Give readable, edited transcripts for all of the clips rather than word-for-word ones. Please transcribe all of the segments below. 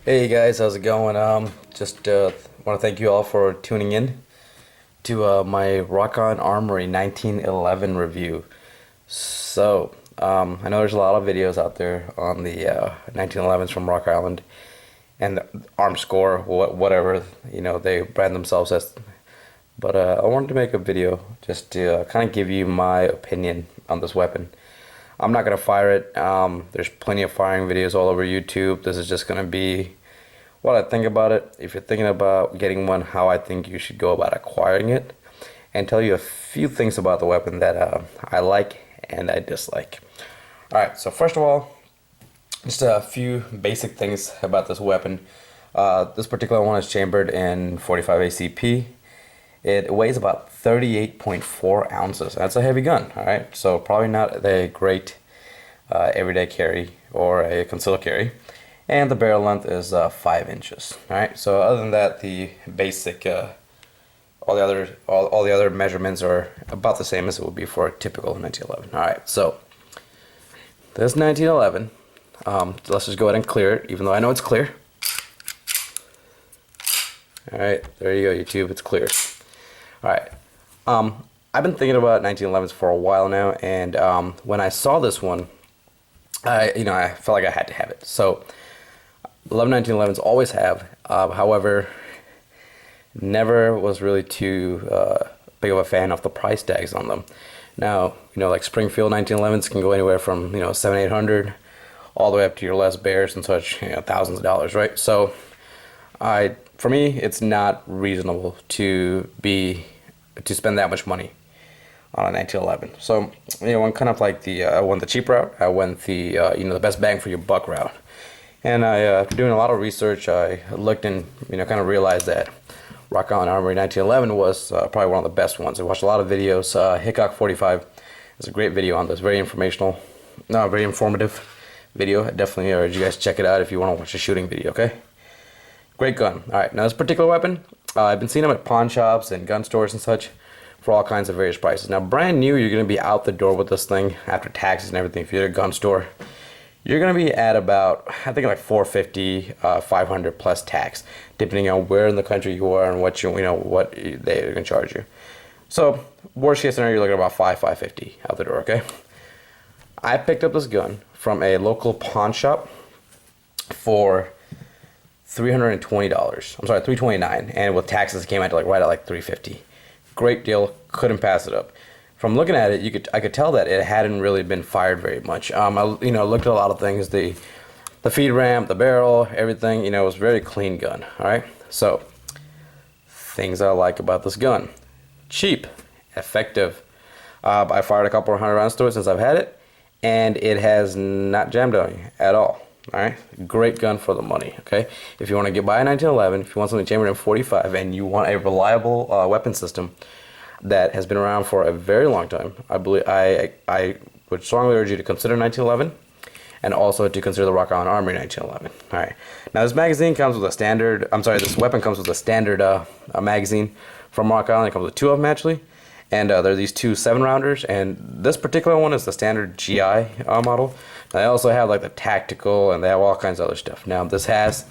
Hey guys, how's it going? Just want to thank you all for tuning in to my Rock On Armory 1911 review. I know there's a lot of videos out there on the 1911s from Rock Island and the Arm Score, whatever they brand themselves as. But I wanted to make a video just to kind of give you my opinion on this weapon. I'm not gonna fire it. There's plenty of firing videos all over YouTube. This is just gonna be what I think about it. If you're thinking about getting one, how I think you should go about acquiring it, and tell you a few things about the weapon that I like and I dislike. Alright, so first of all, just a few basic things about this weapon. This particular one is chambered in 45 ACP. It weighs about 38.4 ounces. That's a heavy gun, alright? So probably not a great everyday carry or a concealed carry. And the barrel length is 5 inches. Alright, so other than that, the basic, all the other measurements are about the same as it would be for a typical 1911. Alright, so this 1911, let's just go ahead and clear it, even though I know it's clear. Alright, there you go, YouTube, it's clear. Alright, I've been thinking about 1911s for a while now, and when I saw this one, I felt like I had to have it. So, love 1911s, always have. However, never was really too big of a fan of the price tags on them. Now, like Springfield 1911s can go anywhere from 700-800 all the way up to your Les Bears and such, thousands of dollars, right? So, for me, it's not reasonable to spend that much money on a 1911. So, I'm kind of like I went the cheap route. I went the the best bang for your buck route. And doing a lot of research, I looked and kind of realized that Rock On Armory 1911 was probably one of the best ones. I watched a lot of videos. Hickok 45 is a great video on this. Very informational, very informative video. I definitely urge you guys check it out if you want to watch a shooting video. Okay. Great gun. Alright, now this particular weapon, I've been seeing them at pawn shops and gun stores and such for all kinds of various prices. Now, brand new, you're going to be out the door with this thing after taxes and everything. If you're at a gun store, you're going to be at about, I think, like $450, $500 plus tax, depending on where in the country you are and what they're going to charge you. So, worst case scenario, you're looking at about $550 out the door. Okay. I picked up this gun from a local pawn shop for $320. I'm sorry, $329, and with taxes it came out to right at $350. Great deal, couldn't pass it up. From looking at it, I could tell that it hadn't really been fired very much. I looked at a lot of things, the feed ramp, the barrel, everything. It was a very clean gun. All right, so things I like about this gun: cheap, effective. I fired a couple of hundred rounds to it since I've had it, and it has not jammed on me at all. Alright, great gun for the money, okay? If you want to buy a 1911, if you want something chambered in 45, and you want a reliable weapon system that has been around for a very long time, I would strongly urge you to consider 1911, and also to consider the Rock On Armory 1911. Alright, now this magazine comes with a standard, this weapon comes with a standard magazine from Rock Island. It comes with two of them actually, and there are these two 7-rounders, and this particular one is the standard GI model. They also have the tactical, and they have all kinds of other stuff. Now this has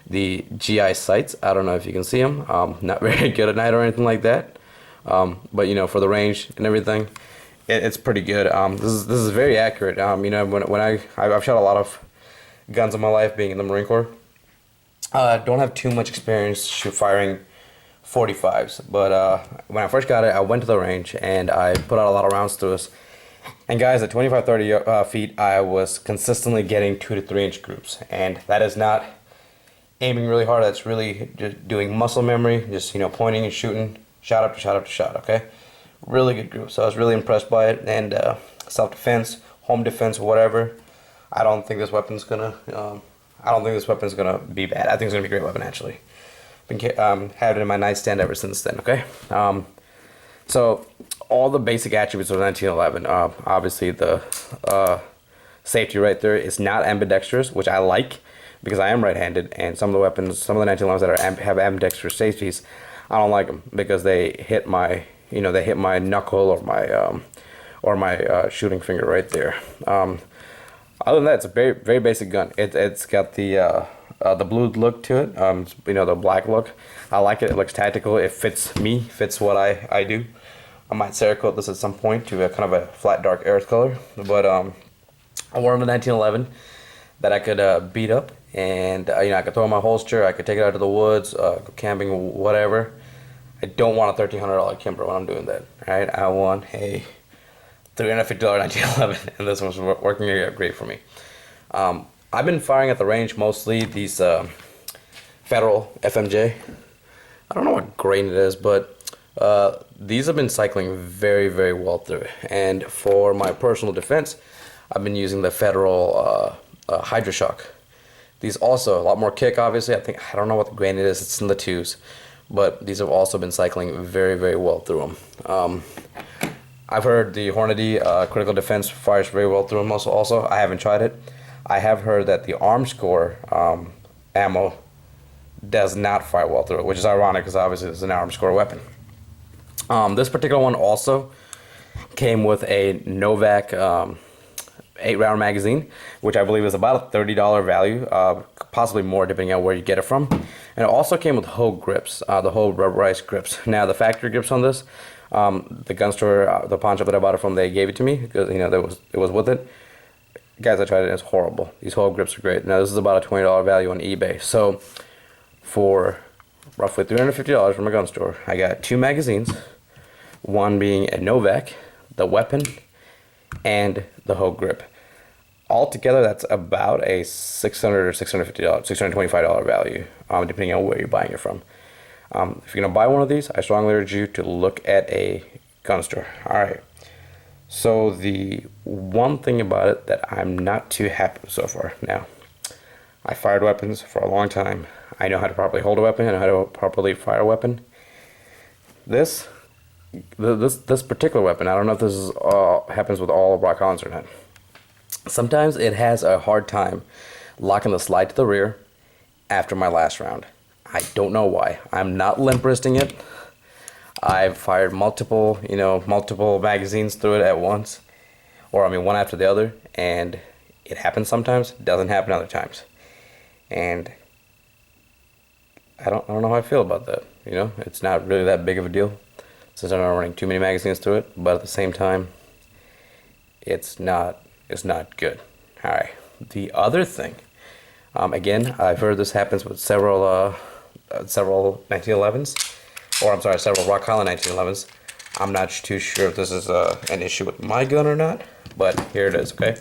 the GI sights. I don't know if you can see them. Not very good at night or anything like that. But for the range and everything, it's pretty good. This is very accurate. When I've shot a lot of guns in my life, being in the Marine Corps. Don't have too much experience firing 45s, but when I first got it, I went to the range and I put out a lot of rounds to this. And guys, at 25-30 feet, I was consistently getting 2 to 3 inch groups, and that is not aiming really hard. That's really just doing muscle memory, just pointing and shooting, shot up to shot up to shot. Okay, really good group. So I was really impressed by it. And self-defense, home defense, whatever. I don't think this weapon's gonna. Be bad. I think it's gonna be a great weapon actually. Been had it in my nightstand ever since then. Okay. So all the basic attributes of 1911. Obviously the safety right there is not ambidextrous, which I like because I am right-handed, and some of the weapons, some of the 1911s that have ambidextrous safeties, I don't like them because they hit my, they hit my knuckle or my shooting finger right there. Other than that, it's a very, very basic gun. It's got the the blue look to it. The black look. I like it. It looks tactical. It fits me. Fits what I do. I might Cerakote this at some point to a kind of a flat dark earth color. But I wanted a 1911 that I could beat up, and I could throw in my holster. I could take it out to the woods, go camping, whatever. I don't want a $1,300 Kimber when I'm doing that. Right? I want a $350 1911, and this one's working great for me. I've been firing at the range mostly these Federal FMJ. I don't know what grain it is, but these have been cycling very, very well through. And for my personal defense, I've been using the Federal HydroShock. These also a lot more kick, obviously. I don't know what the grain it is. It's in the twos, but these have also been cycling very, very well through them. I've heard the Hornady critical defense fires very well through them. Also, I haven't tried it. I have heard that the Armscore ammo does not fire well through it, which is ironic because obviously it's an Armscore weapon. This particular one also came with a Novak 8-round magazine, which I believe is about a $30 value, possibly more depending on where you get it from. And it also came with Hogue grips, the Hogue rubberized grips. Now the factory grips on this, the gun store, the pawn shop that I bought it from, they gave it to me because it was with it. Guys, I tried it. It's horrible. These Hogue grips are great. Now this is about a $20 value on eBay. So for roughly $350 from a gun store, I got 2 magazines, one being a Novak, the weapon, and the Hogue grip. Altogether, that's about a $600 or $650, $625 value, depending on where you're buying it from. If you're gonna buy one of these, I strongly urge you to look at a gun store. All right. So the one thing about it that I'm not too happy with so far. Now, I fired weapons for a long time. I know how to properly hold a weapon. I know how to properly fire a weapon. This particular weapon, I don't know if this is happens with all Rock Hollins or not. Sometimes it has a hard time locking the slide to the rear after my last round. I don't know why. I'm not limp wristing it. I've fired multiple magazines through it at once, or one after the other, and it happens sometimes. It doesn't happen other times, and I don't know how I feel about that. It's not really that big of a deal since I'm not running too many magazines through it, but at the same time, it's not good. All right. The other thing, again, I've heard this happens with several 1911s, or I'm sorry, several Rock Holland 1911s. I'm not too sure if this is an issue with my gun or not, but here it is. Okay,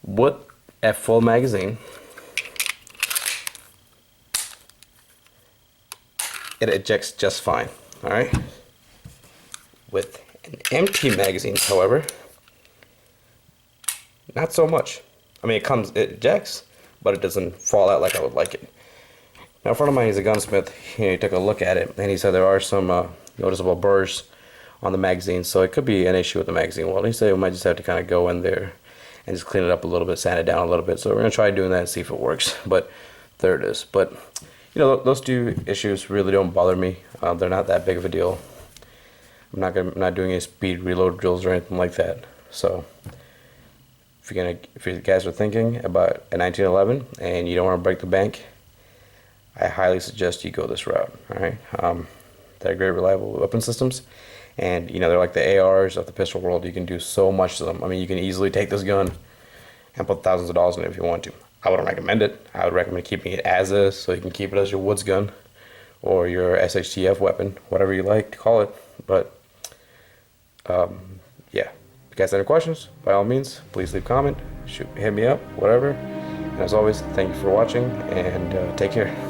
with a full magazine, it ejects just fine. All right. With an empty magazine, however, not so much. It it ejects, but it doesn't fall out like I would like it. Now, a friend of mine, he's a gunsmith. He took a look at it, and he said there are some noticeable burrs on the magazine, so it could be an issue with the magazine. Well, he said we might just have to kind of go in there and just clean it up a little bit, sand it down a little bit. So we're gonna try doing that and see if it works. But there it is. But those two issues really don't bother me. They're not that big of a deal. I'm not doing any speed reload drills or anything like that. So if you guys are thinking about a 1911 and you don't want to break the bank, I highly suggest you go this route. All right, they're great, reliable weapon systems, and they're like the ARs of the pistol world. You can do so much to them. You can easily take this gun and put thousands of dollars in it if you want to. I wouldn't recommend it. I would recommend keeping it as is, so you can keep it as your woods gun or your SHTF weapon, whatever you like to call it. But yeah, if you guys have any questions, by all means, please leave a comment, hit me up, whatever. And as always, thank you for watching, and take care.